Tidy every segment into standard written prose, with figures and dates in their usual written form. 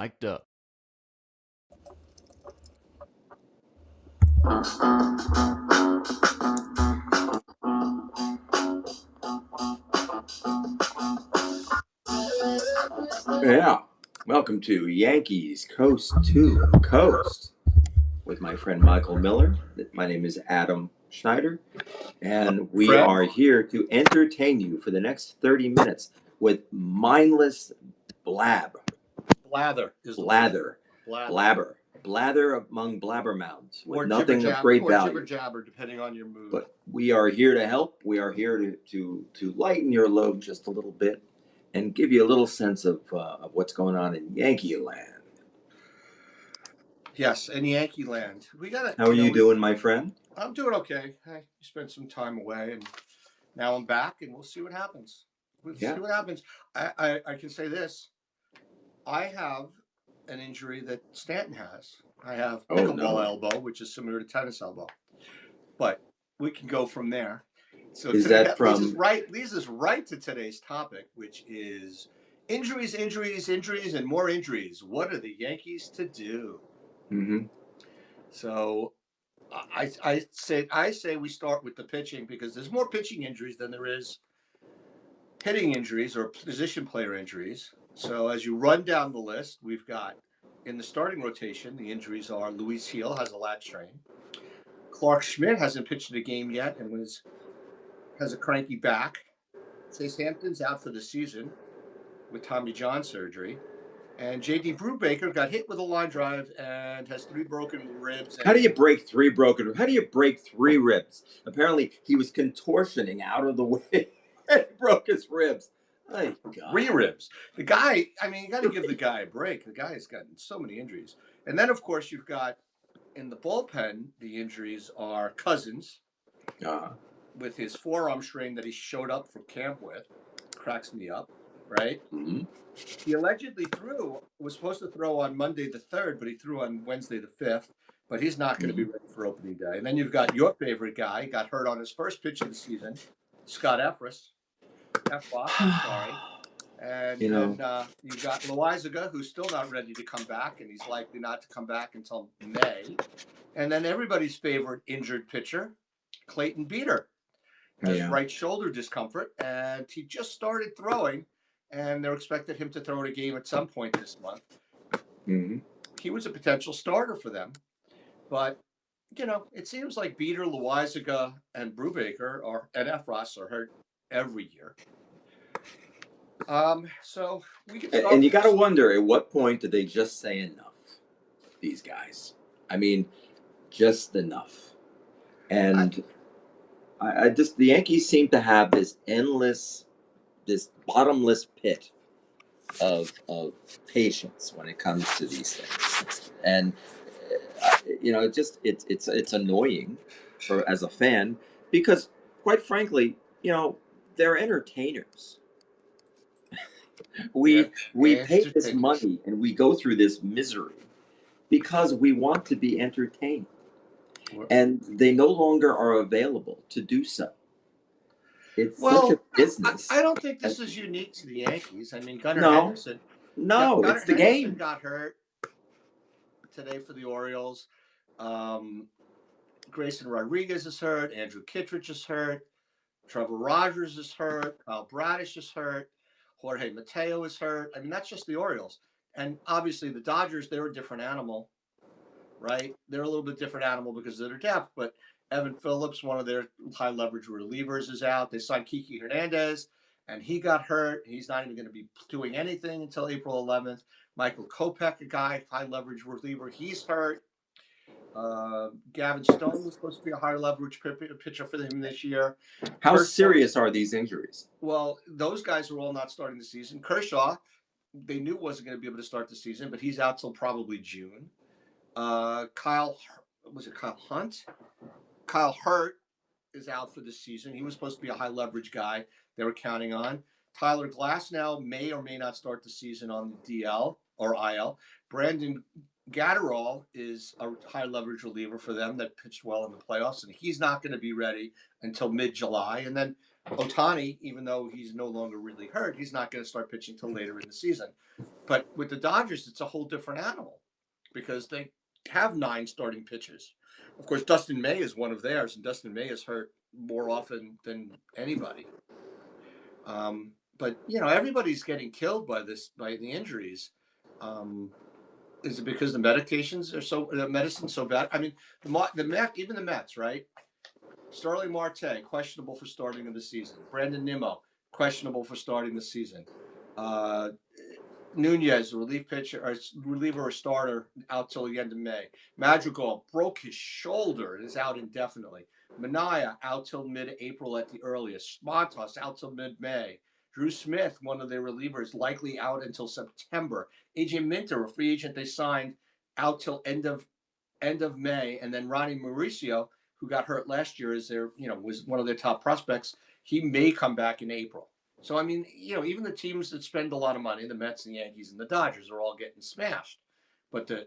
Mic'd up. Yeah. Welcome to Yankees Coast to Coast with my friend Michael Miller. My name is Adam Schneider, and we Fred? are here to entertain you for the next 30 minutes with mindless blab, Blather is the blather, word. blather among blabbermouths with Or nothing jibber of jabber, great or value. jibber jabber, depending on your mood. But we are here to help. We are here to lighten your load just a little bit and give you a little sense of what's going on in Yankee land. Yes, in Yankee land. How are you doing, my friend? I'm doing okay. I spent some time away, and now I'm back, and we'll see what happens. See what happens. I can say this. I have an injury that Stanton has. I have pickleball elbow, which is similar to tennis elbow. But we can go from there. So Is today that from leads us right to today's topic, which is injuries, and more injuries. What are the Yankees to do? Mm-hmm. So I say we start with the pitching because there's more pitching injuries than there is hitting injuries or position player injuries. So as you run down the list, we've got in the starting rotation, the injuries are Luis Heel has a lat strain. Clark Schmidt hasn't pitched in a game yet and has a cranky back. Chase Hampton's out for the season with Tommy John surgery. And J.D. Brubaker got hit with a line drive and has 3 broken ribs. How do you break 3 broken? How do you break 3 ribs? Apparently, he was contortioning out of the way and broke his ribs. My God. 3 ribs. The guy, I mean, you got to give the guy a break. The guy has gotten so many injuries. And then, of course, you've got in the bullpen, the injuries are Cousins with his forearm strain that he showed up from camp with. Cracks me up, right? Mm-hmm. He allegedly was supposed to throw on Monday the 3rd, but he threw on Wednesday the 5th. But he's not going to be ready for opening day. And then you've got your favorite guy, got hurt on his first pitch of the season, Scott Efros. Sorry. And then you've got Loizaga, who's still not ready to come back, and he's likely not to come back until May. And then everybody's favorite injured pitcher, Clayton Beeter, has right shoulder discomfort, and he just started throwing, and they're expecting him to throw in a game at some point this month. Mm-hmm. He was a potential starter for them, but it seems like Beeter, Loizaga, and Brubaker and Efros are hurt every year. So we can start. And you got to wonder, at what point did they just say enough? These guys, I mean, just enough. And I just the Yankees seem to have this bottomless pit of patience when it comes to these things, and it's annoying as a fan because, quite frankly, they're entertainers. We pay this money and we go through this misery because we want to be entertained, and they no longer are available to do so. It's such a business. I don't think this is unique to the Yankees. I mean, Gunnar Henderson. It's the game. Got hurt today for the Orioles. Grayson Rodriguez is hurt. Andrew Kittredge is hurt. Trevor Rogers is hurt. Kyle Bradish is hurt. Jorge Mateo is hurt. I mean, that's just the Orioles. And obviously the Dodgers, they're a different animal, right? They're a little bit different animal because of their depth. But Evan Phillips, one of their high leverage relievers, is out. They signed Kiki Hernandez, and he got hurt. He's not even going to be doing anything until April 11th. Michael Kopech, a guy, high leverage reliever, he's hurt. Gavin Stone was supposed to be a high leverage pitcher for them this year. How serious are these injuries? Well, those guys are all not starting the season. Kershaw, they knew wasn't going to be able to start the season, but he's out till probably June. Kyle Hunt? Kyle Hurt is out for the season. He was supposed to be a high leverage guy they were counting on. Tyler Glasnow may or may not start the season on the DL or IL. Brandon Gatterall is a high leverage reliever for them that pitched well in the playoffs, and he's not going to be ready until mid-July. And then Ohtani, even though he's no longer really hurt, he's not going to start pitching till later in the season. But with the Dodgers, it's a whole different animal because they have 9 starting pitchers. Of course, Dustin May is one of theirs, and Dustin May is hurt more often than anybody. But everybody's getting killed by the injuries. Is it because the medications are the medicine's so bad? I mean, even the Mets, right? Starling Marte questionable for starting of the season. Brandon Nimmo questionable for starting the season. Nunez, relief pitcher, or reliever or starter, out till the end of May. Madrigal broke his shoulder and is out indefinitely. Manaea out till mid-April at the earliest. Montas out till mid-May. Drew Smith, one of their relievers, likely out until September. AJ Minter, a free agent they signed, out till end of May, and then Ronnie Mauricio, who got hurt last year, was one of their top prospects. He may come back in April. So I mean, even the teams that spend a lot of money, the Mets, the Yankees, and the Dodgers, are all getting smashed. But the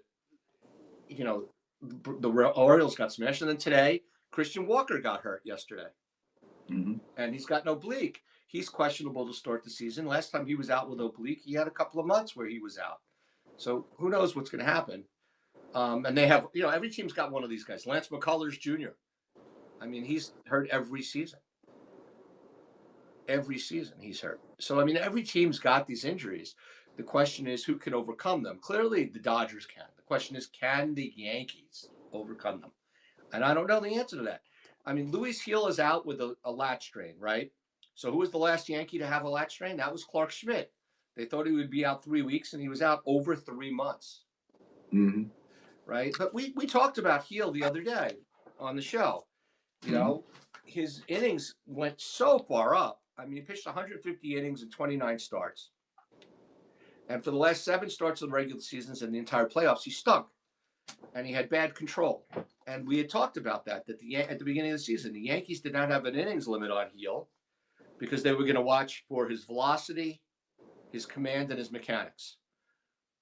Orioles got smashed, and then today Christian Walker got hurt yesterday, and he's got an oblique. He's questionable to start the season. Last time he was out with oblique, he had a couple of months where he was out. So who knows what's going to happen? And they have, every team's got one of these guys. Lance McCullers Jr. I mean, he's hurt every season. Every season he's hurt. So, I mean, every team's got these injuries. The question is who can overcome them. Clearly, the Dodgers can. The question is, can the Yankees overcome them? And I don't know the answer to that. I mean, Luis Gil is out with a lat strain, right? So who was the last Yankee to have a lat strain? That was Clark Schmidt. They thought he would be out 3 weeks, and he was out over 3 months. Mm-hmm. Right? But we talked about Gil the other day on the show. His innings went so far up. I mean, he pitched 150 innings and 29 starts. And for the last 7 starts of the regular seasons and the entire playoffs, he stunk. And he had bad control. And we had talked about that at the beginning of the season. The Yankees did not have an innings limit on Gil because they were going to watch for his velocity, his command, and his mechanics.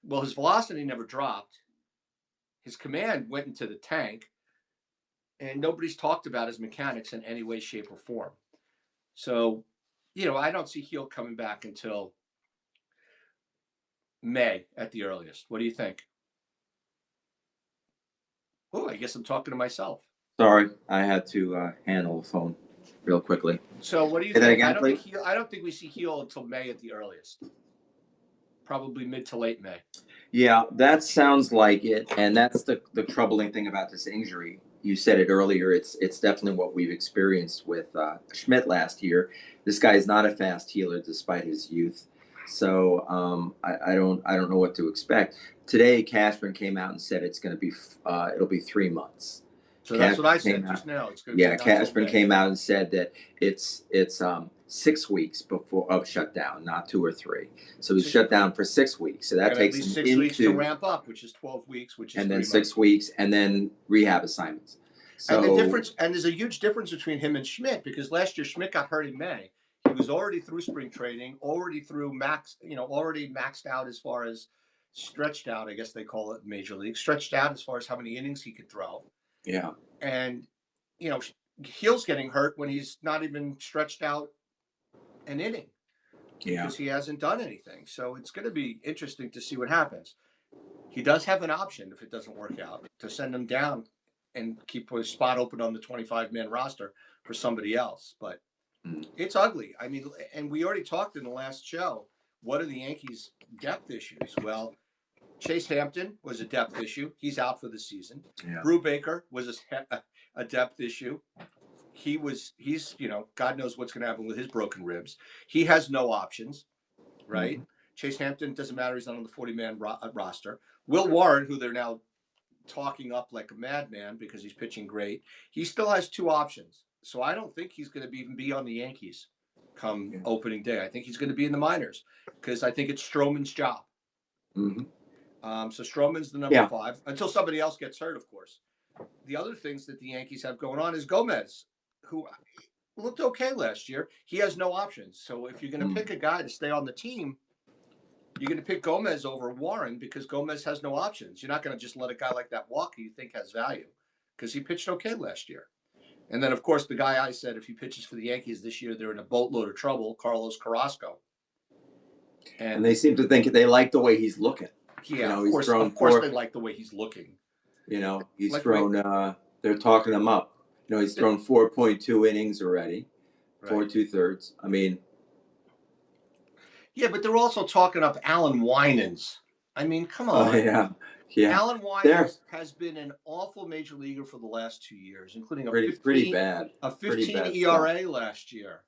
Well, his velocity never dropped. His command went into the tank. And nobody's talked about his mechanics in any way, shape, or form. So, I don't see Gil coming back until May at the earliest. What do you think? Oh, I guess I'm talking to myself. Sorry, I had to handle the phone real quickly. So, what do you think? I don't think we see Gil until May at the earliest. Probably mid to late May. Yeah, that sounds like it, and that's the troubling thing about this injury. You said it earlier. It's definitely what we've experienced with Schmidt last year. This guy is not a fast healer despite his youth, so I don't know what to expect. Today, Cashman came out and said it's going to be it'll be 3 months. So that's what I said just now. It's going to be Cashman came out and said that it's 6 weeks before of shutdown, not 2 or 3. So he's shut down for 6 weeks. So that takes at least 6 weeks to ramp up, which is 12 weeks, which is and then 6 weeks, and then rehab assignments. So and the difference, and there's a huge difference between him and Schmidt because last year Schmidt got hurt in May. He was already through spring training, already maxed out as far as stretched out. I guess they call it major league stretched out as far as how many innings he could throw. Yeah, and Gil's getting hurt when he's not even stretched out an inning. Yeah, because he hasn't done anything. So it's going to be interesting to see what happens. He does have an option if it doesn't work out to send him down and keep a spot open on the 25-man roster for somebody else. But it's ugly. I mean, and we already talked in the last show. What are the Yankees' depth issues? Well, Chase Hampton was a depth issue. He's out for the season. Yeah. Brew Baker was a depth issue. He's God knows what's going to happen with his broken ribs. He has no options, right? Mm-hmm. Chase Hampton, doesn't matter. He's not on the 40-man roster. Will Warren, who they're now talking up like a madman because he's pitching great, he still has 2 options. So I don't think he's going to even be on the Yankees come opening day. I think he's going to be in the minors because I think it's Stroman's job. Mm-hmm. So Stroman's the number 5 until somebody else gets hurt, of course. The other things that the Yankees have going on is Gomez, who looked okay last year. He has no options. So if you're going to pick a guy to stay on the team, you're going to pick Gomez over Warren because Gomez has no options. You're not going to just let a guy like that walk who you think has value because he pitched okay last year. And then, of course, the guy I said if he pitches for the Yankees this year, they're in a boatload of trouble, Carlos Carrasco. And they seem to think they like the way he's looking. Yeah, he's thrown of course they like the way he's looking. He's thrown. They're talking him up. He's thrown 4.2 innings already, right. 4 2/3. I mean, yeah, but they're also talking up Alan Winans. I mean, come on. Yeah. Alan Winans has been an awful major leaguer for the last 2 years, including pretty bad. a Pretty 15 bad ERA stuff. last year.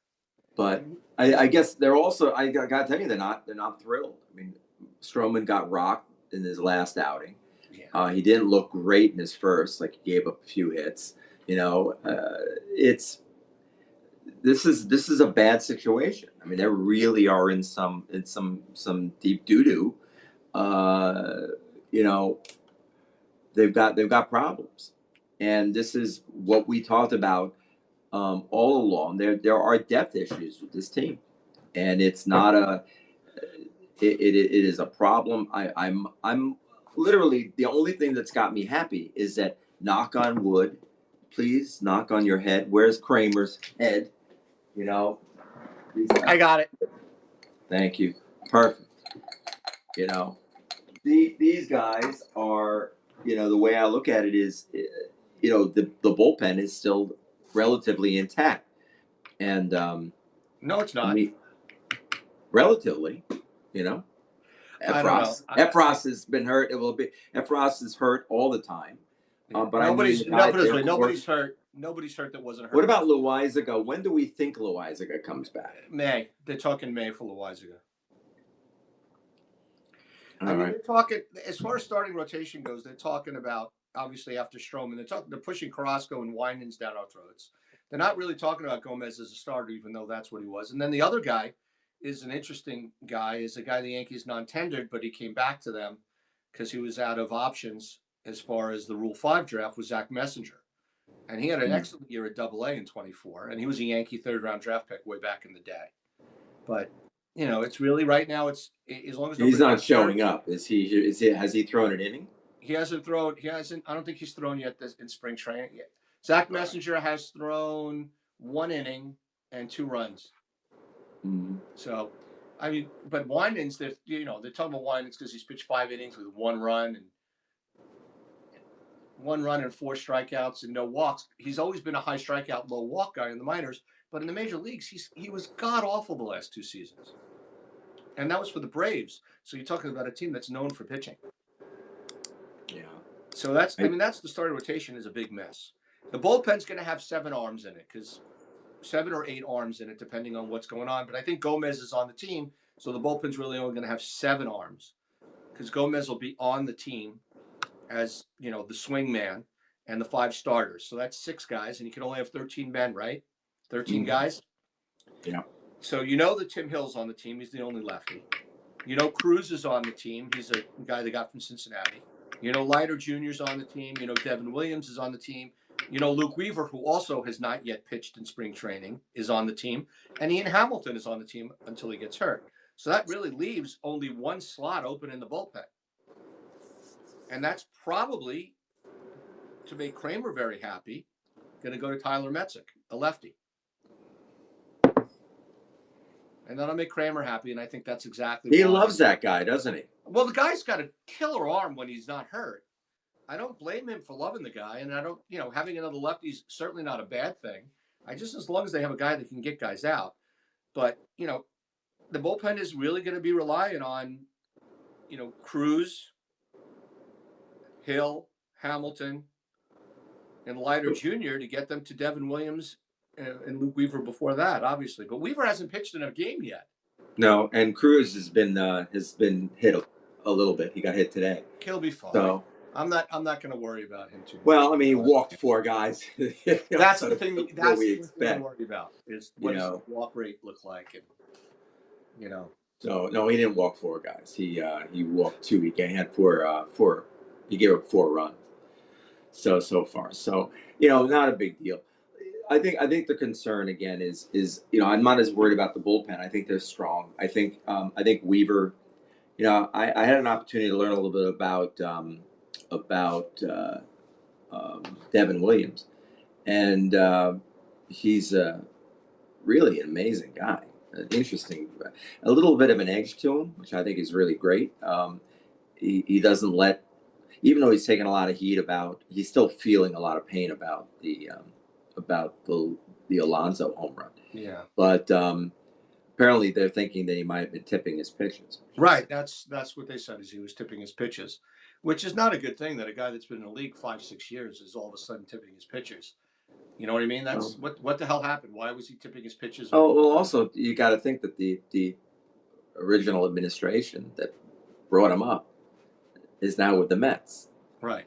But I guess they're also. I got to tell you, they're not thrilled. I mean, Stroman got rocked in his last outing. Yeah. He didn't look great in his first. Like, he gave up a few hits. It's this is a bad situation. I mean, they really are in some deep doo doo. You know, they've got problems, and this is what we talked about all along. There are depth issues with this team, and it's not a. It is a problem. I'm literally, the only thing that's got me happy is that, knock on wood, please knock on your head. Where's Kramer's head? I got it. Thank you. Perfect. These guys are, the way I look at it is, the bullpen is still relatively intact, and no, it's not. I mean, relatively, Efros. Efros has been hurt. It will be. Efros is hurt all the time. But nobody's hurt. Nobody's hurt that wasn't hurt. What about Loizaga? When do we think Loizaga comes back? May. They're talking May for Loizaga. They're talking, as far as starting rotation goes, they're talking about, obviously, after Stroman, they're pushing Carrasco and Winans down our throats. They're not really talking about Gomez as a starter, even though that's what he was. And then the other guy is an interesting guy, is a guy the Yankees non-tendered, but he came back to them because he was out of options as far as the Rule 5 draft, was Zach Messenger. And he had an excellent year at AA in 24, and he was a Yankee third-round draft pick way back in the day. But it's really, right now, it's as long as he's not showing up. Has he thrown an inning? He hasn't. I don't think he's thrown yet in spring training yet. Zach Messenger has thrown 1 inning and 2 runs. Mm-hmm. So, I mean, but Winans, they're talking about Winans because he's pitched 5 innings with 1 run and 4 strikeouts and no walks. He's always been a high strikeout, low walk guy in the minors, but in the major leagues, he was god awful the last 2 seasons. And that was for the Braves. So you're talking about a team that's known for pitching. Yeah. So that's the starting rotation is a big mess. The bullpen's going to have 7 arms in it, because 7 or 8 arms in it, depending on what's going on. But I think Gomez is on the team, so the bullpen's really only going to have 7 arms, because Gomez will be on the team as, the swing man and the 5 starters. So that's 6 guys, and you can only have 13 men, right? 13 guys. Yeah. So that Tim Hill's on the team. He's the only lefty. Cruz is on the team. He's a guy they got from Cincinnati. Leiter Jr.'s on the team. Devin Williams is on the team. Luke Weaver, who also has not yet pitched in spring training, is on the team. And Ian Hamilton is on the team until he gets hurt. So that really leaves only 1 slot open in the bullpen. And that's probably, to make Kramer very happy, going to go to Tyler Metzik, a lefty. And that'll make Kramer happy, and I think that's exactly He loves that guy, doesn't he? Well, the guy's got a killer arm when he's not hurt. I don't blame him for loving the guy, and I don't, having another lefty is certainly not a bad thing. As long as they have a guy that can get guys out. But, the bullpen is really going to be relying on, Cruz, Hill, Hamilton, and Leiter Jr. to get them to Devin Williams and Luke Weaver before that, obviously. But Weaver hasn't pitched in a game yet. No, and Cruz has been hit a little bit. He got hit today. He'll be fine. So I'm not going to worry about him too much. Well, I mean, he walked 4 guys. That's the thing. That's the thing to worry about is what does the walk rate look like, and So no, he didn't walk 4 guys. He walked 2. He had 4. He gave up 4 runs. So far, not a big deal. I think the concern again is I'm not as worried about the bullpen. I think they're strong. I think Weaver. I had an opportunity to learn a little bit about Devin Williams, and he's really an amazing guy. interesting, a little bit of an edge to him, which I think is really great. He doesn't let, even though he's taking a lot of heat about, he's still feeling a lot of pain about the Alonso home run. Yeah. But apparently they're thinking that he might have been tipping his pitches. Right. That's what they said, is he was tipping his pitches, which is not a good thing that a guy that's been in the league 5, 6 years is all of a sudden tipping his pitches. You know what I mean? That's Well, what the hell happened? Why was he tipping his pitches? oh well. Also, you got to think that the original administration that brought him up is now with the Mets. Right.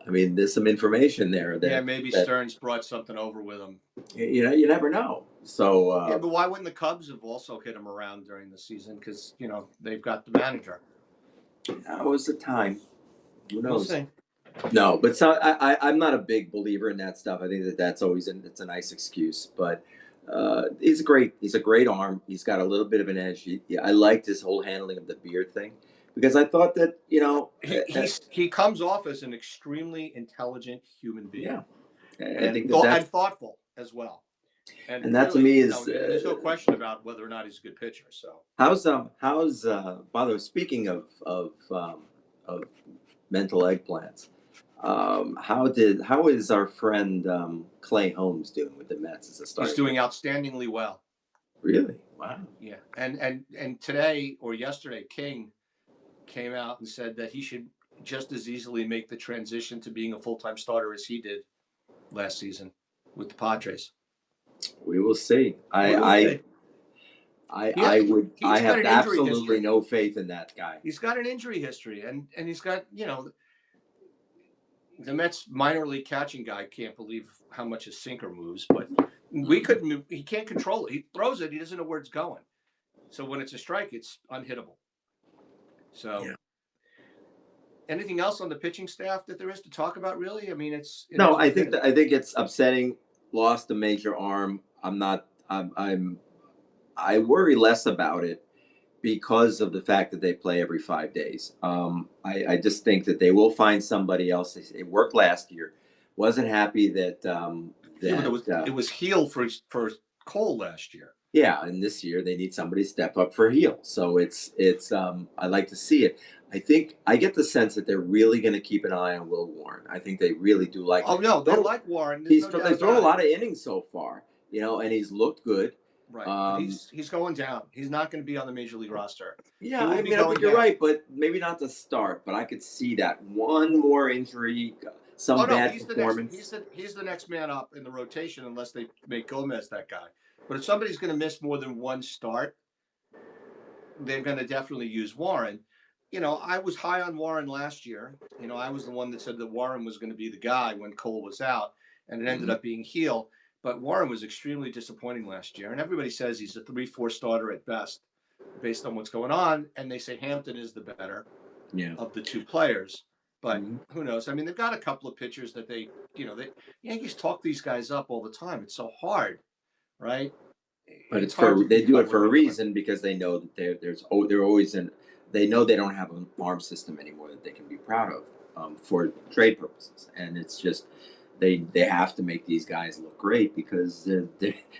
I mean, there's some information there Yeah, that maybe that Stearns brought something over with him. you never know. So Yeah, but why wouldn't the Cubs have also hit him around during the season? Because they've got the manager. that was the time. Who We'll knows? see. No, but so I'm not a big believer in that stuff. I think that's always it's a nice excuse, but he's a great arm. He's got a little bit of an edge. I liked his whole handling of the beard thing because I thought that He comes off as an extremely intelligent human being. yeah, I and think that's thoughtful as well. And and that to really, me is there's no question about whether or not he's a good pitcher. So how's by the way, speaking of mental eggplants. How is our friend Clay Holmes doing with the Mets as a starter? he's doing outstandingly well. Really? Wow. Yeah, and today or yesterday, King came out and said that he should just as easily make the transition to being a full-time starter as he did last season with the Padres. We will see. We will see. I He's got have an injury absolutely history. no faith in that guy. He's got an injury history, and he's got the Mets minor league catching guy can't believe how much his sinker moves, but we couldn't move. He can't control it. He throws it. He doesn't know where it's going. So when it's a strike, it's unhittable. So Yeah. anything else on the pitching staff that there is to talk about? Really, I mean, No, I think it's upsetting. Lost a major arm. I'm not. I worry less about it because of the fact that they play every 5 days. I just think that they will find somebody else. It worked last year. Wasn't happy that it was heel for Cole last year. Yeah, and this year they need somebody to step up for heel. So it's I like to see it. I think I get the sense that they're really going to keep an eye on Will Warren. I think they really do like. Oh no, they like Warren. They've thrown a lot of innings so far, and he's looked good. Right, he's going down. He's not going to be on the major league roster. Yeah, I mean, I think you're right, but maybe not to start. But I could see that one more injury, bad performance. He's the next man up in the rotation unless they make Gomez that guy. But if somebody's going to miss more than one start, they're going to definitely use Warren. I was high on Warren last year. I was the one that said that Warren was going to be the guy when Cole was out, and it ended up being Heel. But Warren was extremely disappointing last year, and everybody says he's a 3-4 starter at best, based on what's going on. And they say Hampton is the better of the two players. But who knows? I mean, they've got a couple of pitchers that the Yankees talk these guys up all the time. It's so hard, right? But they do it for a reason because they know that they're always in. They know they don't have a farm system anymore that they can be proud of for trade purposes, and it's just they have to make these guys look great because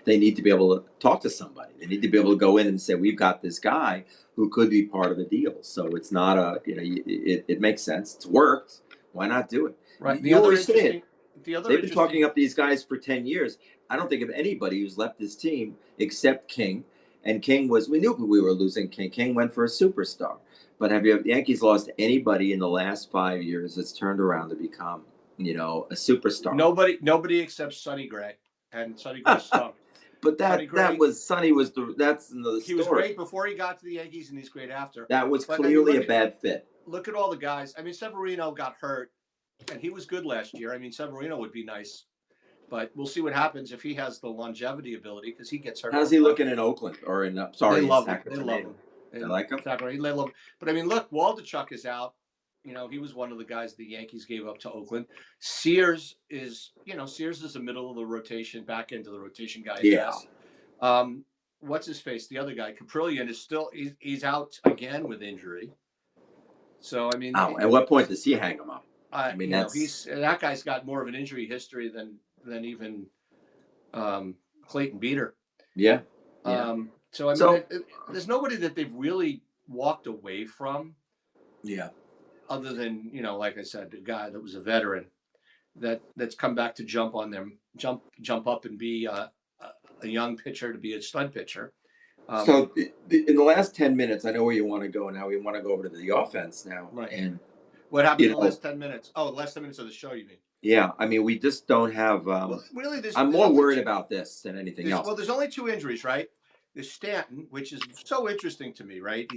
they need to be able to talk to somebody. They need to be able to go in and say, we've got this guy who could be part of the deal. So it's not it makes sense. It's worked. Why not do it? Right. You always say it. They've been talking up these guys for 10 years. I don't think of anybody who's left this team except King. And King we knew we were losing King. King went for a superstar. But the Yankees lost anybody in the last 5 years that's turned around to become a superstar? Nobody except Sonny Gray, and Sonny Gray stunk. But Sonny was that's another story. He was great before he got to the Yankees, and he's great after. That was clearly a bad fit. Look at all the guys. I mean, Severino got hurt, and he was good last year. I mean, Severino would be nice, but we'll see what happens if he has the longevity ability because he gets hurt. How's he looking in Oakland or in They love him. They love him. They like him. They love him. But I mean, look, Waldichuk is out. He was one of the guys the Yankees gave up to Oakland. Sears is a middle of the rotation, back into the rotation guy. Yeah. What's his face? The other guy, Caprillion, is still he's out again with injury. So I mean, at what point does he hang him up? I mean, that guy's got more of an injury history than even Clayton Beater. Yeah. So I mean, there's nobody that they've really walked away from. Yeah. Other than, like I said, the guy that was a veteran that's come back to jump on them, jump up and be a young pitcher, to be a stud pitcher. So in the last 10 minutes, I know where you want to go now. We want to go over to the offense now. Right. And what happened in the last 10 minutes? Oh, the last 10 minutes of the show, you mean? Yeah, I mean, we just don't have. Well, really, I'm more worried about this than anything else. Well, there's only 2 injuries, right? There's Stanton, which is so interesting to me, right?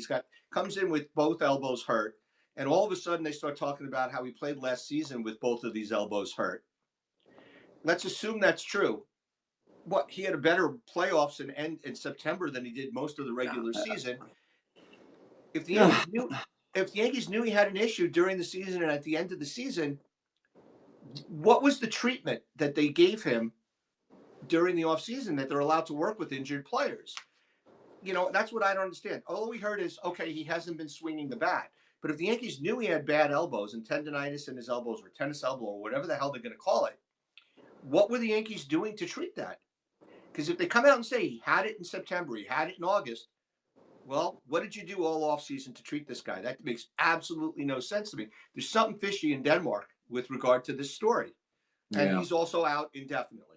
Comes in with both elbows hurt, and all of a sudden they start talking about how he played last season with both of these elbows hurt. Let's assume that's true. What, he had a better playoffs in September than he did most of the regular season. If the Yankees knew he had an issue during the season and at the end of the season, what was the treatment that they gave him during the offseason that they're allowed to work with injured players? That's what I don't understand. All we heard is, okay, he hasn't been swinging the bat. But if the Yankees knew he had bad elbows and tendonitis in his elbows or tennis elbow or whatever the hell they're going to call it, what were the Yankees doing to treat that? Because if they come out and say he had it in September, he had it in August, well, what did you do all offseason to treat this guy? That makes absolutely no sense to me. There's something fishy in Denmark with regard to this story. And he's also out indefinitely.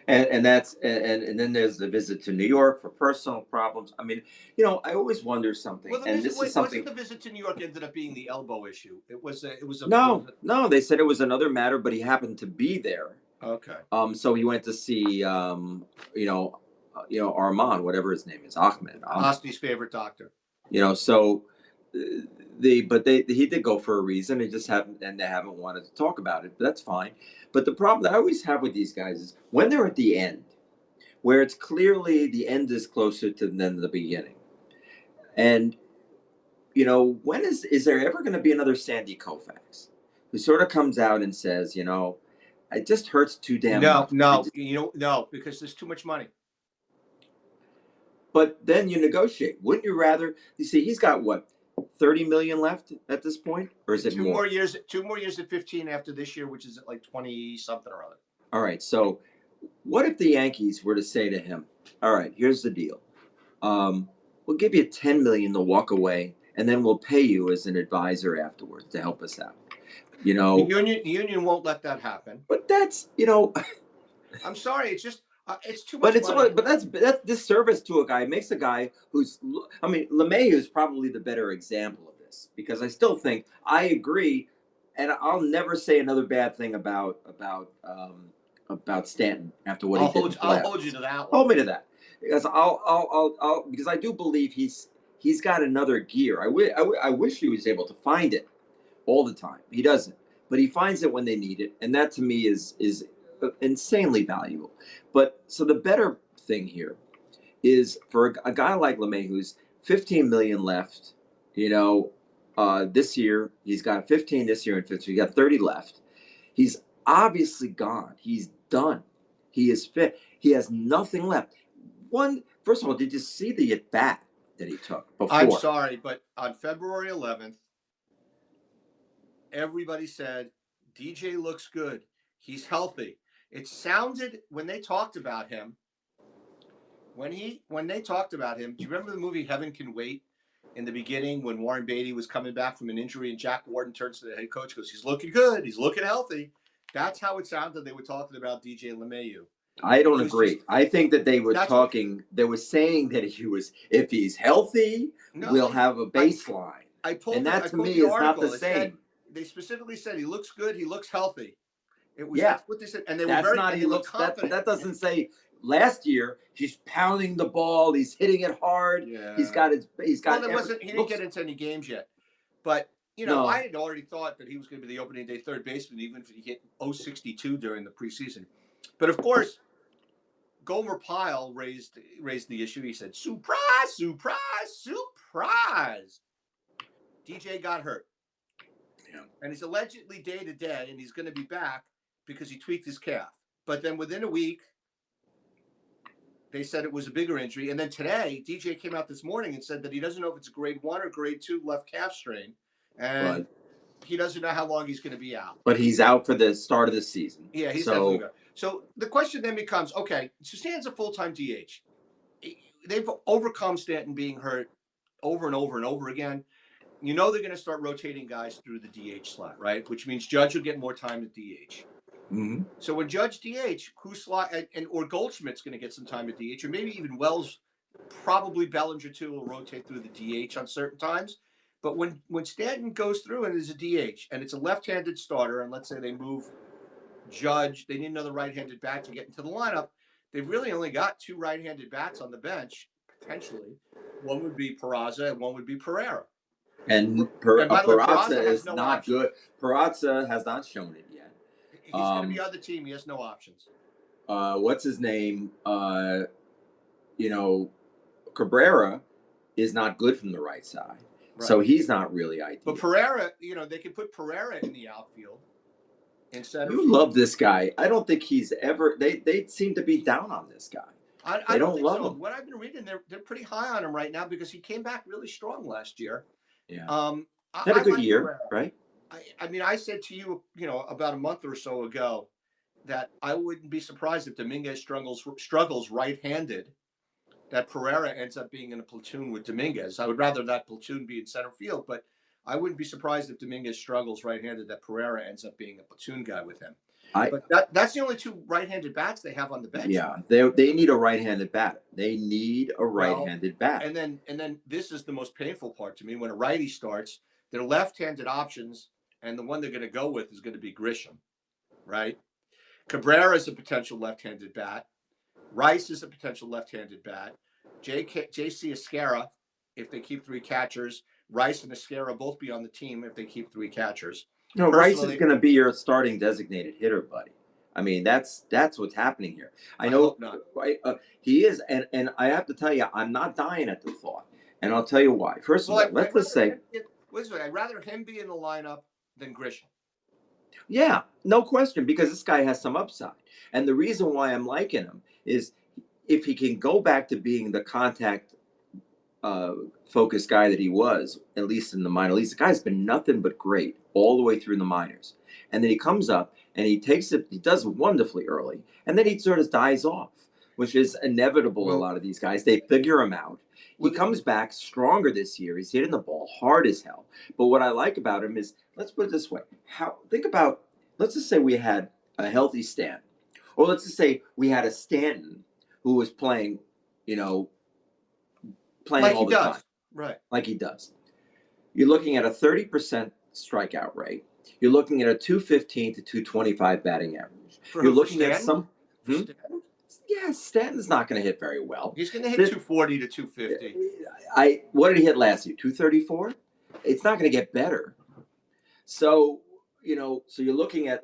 And then there's the visit to New York for personal problems. I mean, I always wonder something. Well, wasn't the visit to New York ended up being the elbow issue? No. They said it was another matter, but he happened to be there. Okay. So he went to see, Armand, whatever his name is, Ahmed. Osti's favorite doctor. So he did go for a reason. They haven't wanted to talk about it, but that's fine. But the problem that I always have with these guys is when they're at the end, where it's clearly the end is closer to than the beginning. And when is there ever going to be another Sandy Koufax who sort of comes out and says, it just hurts too damn much. No, because there's too much money. But then you negotiate. Wouldn't you rather? You see, he's got what, 30 million left at this point, or is it more? 2 more years at 15 after this year, which is like 20 something or other. All right. So, what if the Yankees were to say to him, "All right, here's the deal. We'll give you 10 million to walk away, and then we'll pay you as an advisor afterwards to help us out." The union won't let that happen. But that's I'm sorry. It's just. It's too much. But that's disservice to a guy. It makes a guy who's. I mean, LeMay is probably the better example of this because I still think I agree, and I'll never say another bad thing about Stanton after what he did. I'll hold you to that one. Hold me to that because I'll because I do believe he's got another gear. I wish he was able to find it all the time. He doesn't, but he finds it when they need it, and that to me is insanely valuable. But so the better thing here is for a guy like LeMay who's 15 million left, this year he's got 15 this year and 15. He got 30 left. He's obviously gone. He's done. He is fit. He has nothing left. First of all, did you see the at bat that he took before? I'm sorry, but on February 11th, everybody said DJ looks good. He's healthy. It sounded when they talked about him. When they talked about him, do you remember the movie Heaven Can Wait? In the beginning, when Warren Beatty was coming back from an injury, and Jack Warden turns to the head coach, goes, "He's looking good. He's looking healthy." That's how it sounded. They were talking about DJ LeMahieu. I don't agree. I think that they were talking. They were saying that if he's healthy, we'll have a baseline. And that to me is not the same. They specifically said he looks good. He looks healthy. That's what they said, and they were very. Not, he looks confident. That doesn't say. Last year, he's pounding the ball. He's hitting it hard. Yeah. He's got. Well, he didn't get into any games yet, but I had already thought that he was going to be the opening day third baseman, even if he hit 0.62 during the preseason. But of course, Gomer Pyle raised the issue. He said, "Surprise, surprise, surprise!" DJ got hurt. Yeah. And he's allegedly day to day, and he's going to be back because he tweaked his calf. But then within a week, they said it was a bigger injury. And then today, DJ came out this morning and said that he doesn't know if it's a grade 1 or grade 2 left calf strain. And he doesn't know how long he's going to be out. But he's out for the start of the season. Yeah, he's definitely good. So the question then becomes, okay, so Stan's a full-time DH. they've overcome Stanton being hurt over and over and over again. You know they're going to start rotating guys through the DH slot, right? Which means Judge will get more time at DH. Mm-hmm. So when Judge DH, or Goldschmidt's going to get some time at DH, or maybe even Wells, probably Bellinger too, will rotate through the DH on certain times. But when Stanton goes through and is a DH and it's a left-handed starter, and let's say they move Judge, they need another right-handed bat to get into the lineup. They've really only got 2 right-handed bats on the bench potentially. One would be Peraza and one would be Pereira. And by the way, Peraza has is no not options. good. Peraza has not shown it yet. He's going to be on the team. He has no options. What's his name? Cabrera is not good from the right side. Right. So he's not really ideal. But Pereira, they could put Pereira in the outfield instead of. You love this guy. I don't think he's ever. They seem to be down on this guy. I don't think so. Him. What I've been reading, they're pretty high on him right now because he came back really strong last year. Yeah. Had a good year, Pereira. Right? I mean, I said to you, about a month or so ago, that I wouldn't be surprised if Dominguez struggles right-handed, that Pereira ends up being in a platoon with Dominguez. I would rather that platoon be in center field, but I wouldn't be surprised if Dominguez struggles right-handed, that Pereira ends up being a platoon guy with him. But that's the only 2 right-handed bats they have on the bench. Yeah, they need a right-handed bat. They need a right-handed bat. And then this is the most painful part to me. When a righty starts, their left-handed options, and the one they're going to go with is going to be Grisham, right? Cabrera is a potential left-handed bat. Rice is a potential left-handed bat. J.C. Esquera, if they keep 3 catchers. Rice and Esquera both be on the team if they keep 3 catchers. No, Rice is going to be your starting designated hitter, buddy. I mean, that's what's happening here. I know hope not. Right, he is, and I have to tell you, I'm not dying at the thought, and I'll tell you why. First of all, let's say, I'd rather him be in the lineup than Grisham. Yeah, no question, because this guy has some upside. And the reason why I'm liking him is if he can go back to being the contact focused guy that he was, at least in the minor leagues. The guy's been nothing but great all the way through the minors. And then he comes up and he does wonderfully early. And then he sort of dies off, which is inevitable. A lot of these guys, they figure him out. He comes back stronger this year. He's hitting the ball hard as hell. But what I like about him is, let's put it this way. Let's just say we had a healthy Stanton. Or let's just say we had a Stanton who was playing, like all the time. Right. Like he does. You're looking at a 30% strikeout rate. You're looking at a 215 to 225 batting average. You're looking at some. Yeah, Stanton's not going to hit very well. He's going to hit 240 to 250. What did he hit last year? 234? It's not going to get better. So, so you're looking at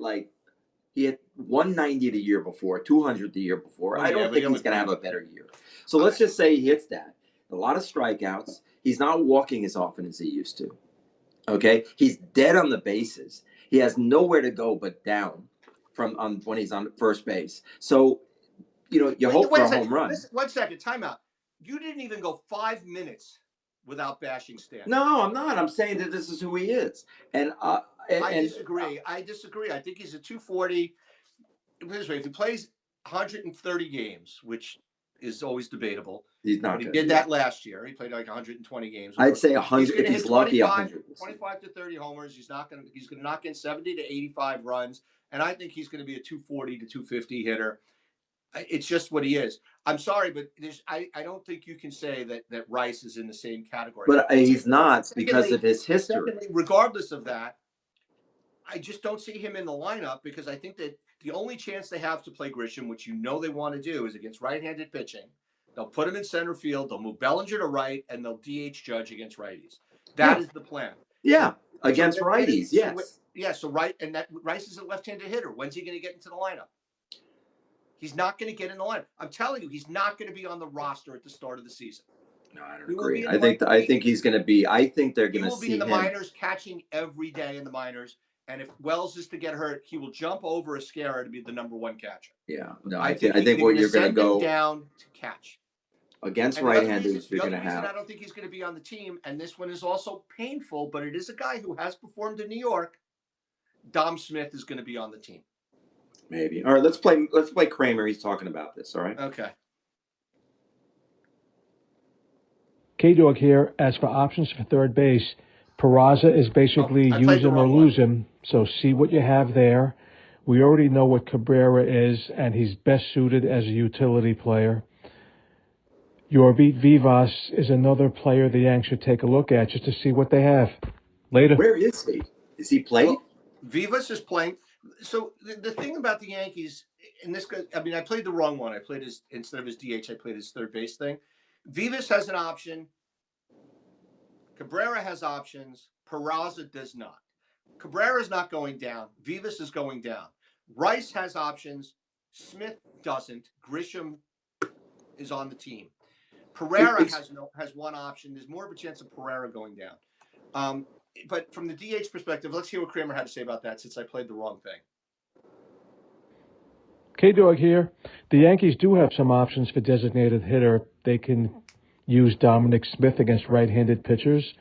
he hit 190 the year before, 200 the year before. I don't think he's going to have a better year. So let's just say he hits that. A lot of strikeouts. He's not walking as often as he used to. Okay? He's dead on the bases. He has nowhere to go but down when he's on first base. So, you hope for a home run. 1 second, timeout. You didn't even go 5 minutes without bashing Stanton. No, I'm not. I'm saying that this is who he is. And I disagree. I think he's a 240. This way, if he plays 130 games, which is always debatable. He's not. He did that last year. He played 120 games. I'd say 100 if he's lucky. 25 to 30 homers. He's going to knock in 70 to 85 runs, and I think he's going to be a 240 to 250 hitter. It's just what he is. I'm sorry, but I don't think you can say that Rice is in the same category. But he's not because of his history. Secondly, regardless of that, I just don't see him in the lineup because I think that the only chance they have to play Grisham, which they want to do, is against right-handed pitching. They'll put him in center field. They'll move Bellinger to right, and they'll DH Judge against righties. That is the plan. Yeah, against righties, yes. So that Rice is a left-handed hitter. When's he going to get into the lineup? He's not going to get in the lineup. I'm telling you, he's not going to be on the roster at the start of the season. No, I don't agree. I think he's going to be. I think they're going to see him. He will be in the minors, catching every day in the minors. And if Wells is to get hurt, he will jump over Esquera to be the number 1 catcher. Yeah, no, I think what you're going to go down to catch against right-handers, you're going to have. I don't think he's going to be on the team, and this one is also painful, but it is a guy who has performed in New York. Dom Smith is going to be on the team. Maybe. All right, let's play Kramer. He's talking about this. All right. Okay. K-Dog here. As for options for third base, Peraza is Oh, basically I use played the him or wrong one. lose him. So see what you have there. We already know what Cabrera is, and he's best suited as a utility player. Yorvit Vivas is another player the Yanks should take a look at just to see what they have. Later. Where is he? Is he played? Well, Vivas is playing. So the thing about the Yankees, and this guy, I mean, I played the wrong one. I played his, instead of his DH, I played his third base thing. Vivas has an option. Cabrera has options. Peraza does not. Cabrera is not going down. Vivas is going down. Rice has options. Smith doesn't. Grisham is on the team. Pereira has one option. There's more of a chance of Pereira going down. But from the DH perspective, let's hear what Kramer had to say about that since I played the wrong thing. K-Dog here. The Yankees do have some options for designated hitter. They can use Dominic Smith against right-handed pitchers.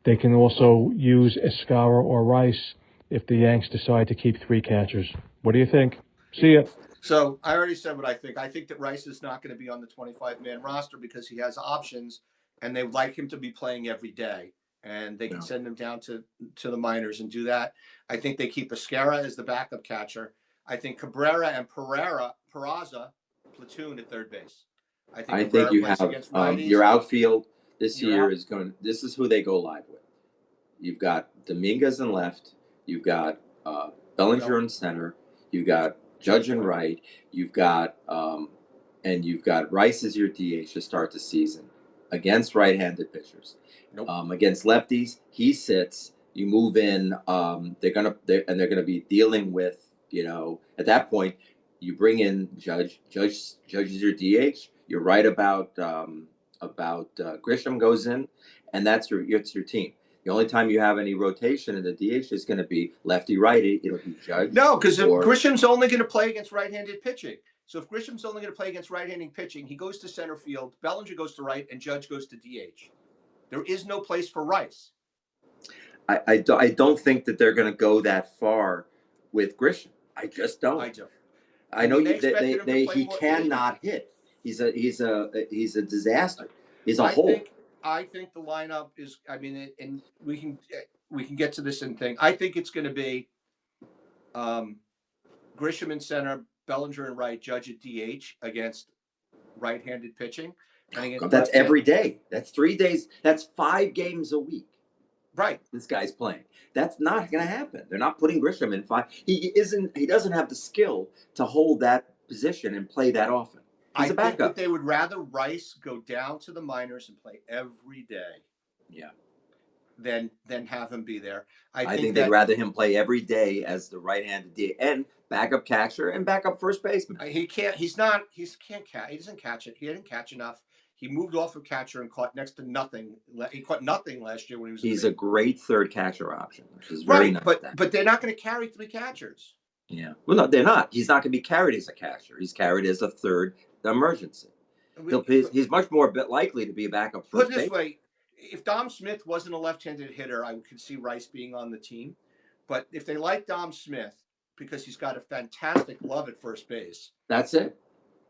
They can also use Escara or Rice if the Yanks decide to keep three catchers. What do you think? See ya. So I already said what I think. I think that Rice is not going to be on the 25-man roster because he has options, and they would like him to be playing every day. And they can send him down to the minors and do that. I think they keep Escara as the backup catcher. I think Cabrera and Peraza platoon at third base. I think Cabrera you plays have against righties. your outfield this You're year out. is going. This is who they go live with. You've got Dominguez in left. You've got Bellinger in center. You've got Judge in right. You've got and you've got Rice as your DH to start the season against right-handed pitchers. Nope. Against lefties, he sits. You move in. They're gonna be dealing with, at that point you bring in Judge. Judge is your DH. You're right about Grisham goes in, and it's your team. The only time you have any rotation in the DH is going to be lefty righty. It'll be Judge. No, because Grisham's only going to play against right-handed pitching. So if Grisham's only going to play against right-handed pitching, he goes to center field, Bellinger goes to right, and Judge goes to DH. There is no place for Rice. I don't think that they're going to go that far with Grisham. I just don't. I do. I know he cannot hit. He's a disaster. He's a hole. I think the lineup is. I mean, and we can get to this in thing. I think it's going to be Grisham in center, Bellinger in right, Judge at DH against right-handed pitching. And that's every day. That's 3 days. That's 5 games a week. Right. This guy's playing. That's not going to happen. They're not putting Grisham in 5. He doesn't have the skill to hold that position and play that often. He's a backup. I think that they would rather Rice go down to the minors and play every day. Yeah. Than have him be there. I think they'd rather him play every day as the right-handed DH and backup catcher and backup first baseman. He can't. He can't catch. He doesn't catch it. He didn't catch enough. He moved off of catcher and caught next to nothing. He caught nothing last year when he was. He's a great third catcher option, which is very nice. But they're not going to carry 3 catchers. Yeah. Well, no, they're not. He's not going to be carried as a catcher. He's carried as a third emergency. He's much more likely to be a backup first baseman. Put it this way. If Dom Smith wasn't a left-handed hitter, I could see Rice being on the team. But if they like Dom Smith because he's got a fantastic glove at first base, that's it.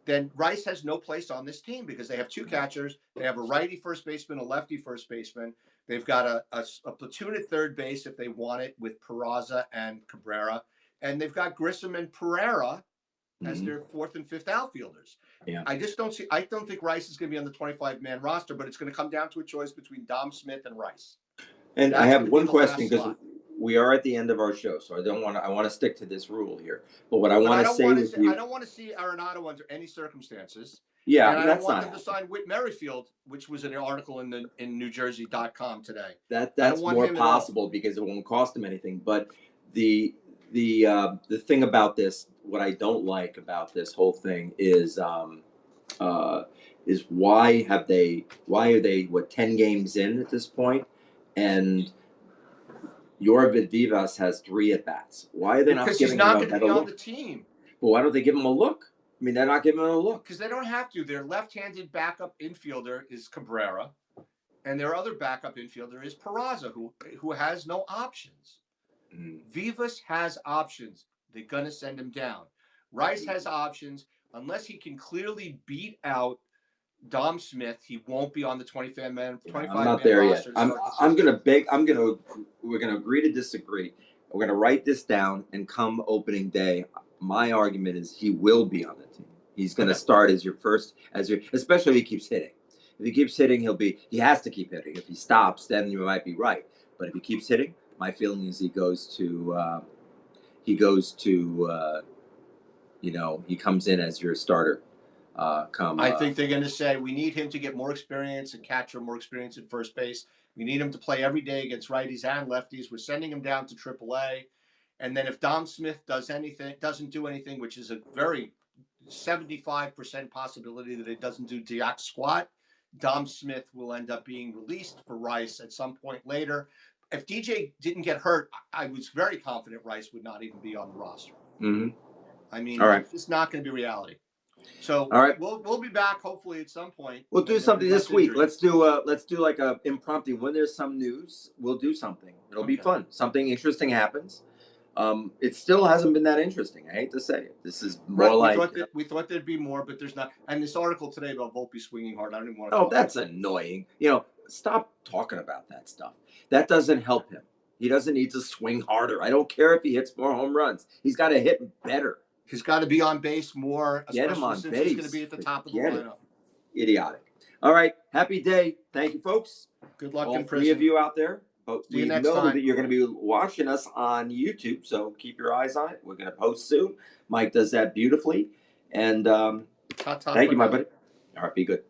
Then Rice has no place on this team because they have 2 catchers. They have a righty first baseman, a lefty first baseman. They've got a platoon at third base if they want it with Peraza and Cabrera, and they've got Grisham and Pereira as their 4th and 5th outfielders. Yeah. I don't think Rice is going to be on the 25-man roster, but it's going to come down to a choice between Dom Smith and Rice. And I have one question because we are at the end of our show, so I want to stick to this rule here. But what I want to say with you, I don't want to see Arenado under any circumstances. Yeah, and I don't want them to sign Whit Merrifield, which was an article in NewJersey.com today. That's more possible because it won't cost them anything. But the thing about this, what I don't like about this whole thing is why are they 10 games in at this point, and Yorvit Vivas has 3 at bats. Why are they not giving him a better look? Because he's not going to be on the team. Well, why don't they give him a look? I mean, they're not giving him a look. Because they don't have to. Their left-handed backup infielder is Cabrera, and their other backup infielder is Peraza, who has no options. Vivas has options. They're going to send him down. Rice has options unless he can clearly beat out Dom Smith, he won't be on the 25-man I'm not there yet. roster. We're gonna agree to disagree. We're gonna write this down, and come opening day, my argument is he will be on the team. He's gonna start as your first, especially if he keeps hitting. If he keeps hitting, he has to keep hitting. If he stops, then you might be right. But if he keeps hitting, my feeling is he comes in as your starter. I think they're going to say we need him to get more experience at catcher, more experience at first base. We need him to play every day against righties and lefties. We're sending him down to AAA, and then if Dom Smith doesn't do anything, which is a very 75% possibility that it doesn't do jack squat, Dom Smith will end up being released for Rice at some point later. If DJ didn't get hurt, I was very confident Rice would not even be on the roster. Mm-hmm. I mean, All right. it's just not going to be reality. So all right, we'll be back hopefully at some point. We'll do something this week. Let's do like a impromptu. When there's some news, we'll do something. It'll be fun. Something interesting happens. It still hasn't been that interesting. I hate to say it. This is more we thought there'd be more, but there's not. And this article today about Volpe swinging hard, I don't even want to. Oh, that's annoying. Stop talking about that stuff. That doesn't help him. He doesn't need to swing harder. I don't care if he hits more home runs. He's got to hit better. He's got to be on base more. Get him on since base. He's going to be at the top of the lineup. Idiotic. All right. Happy day. Thank you, folks. Good luck in prison. All three of you out there. But See you next time. That you're going to be watching us on YouTube, so keep your eyes on it. We're going to post soon. Mike does that beautifully. And thank you, my buddy. All right. Be good.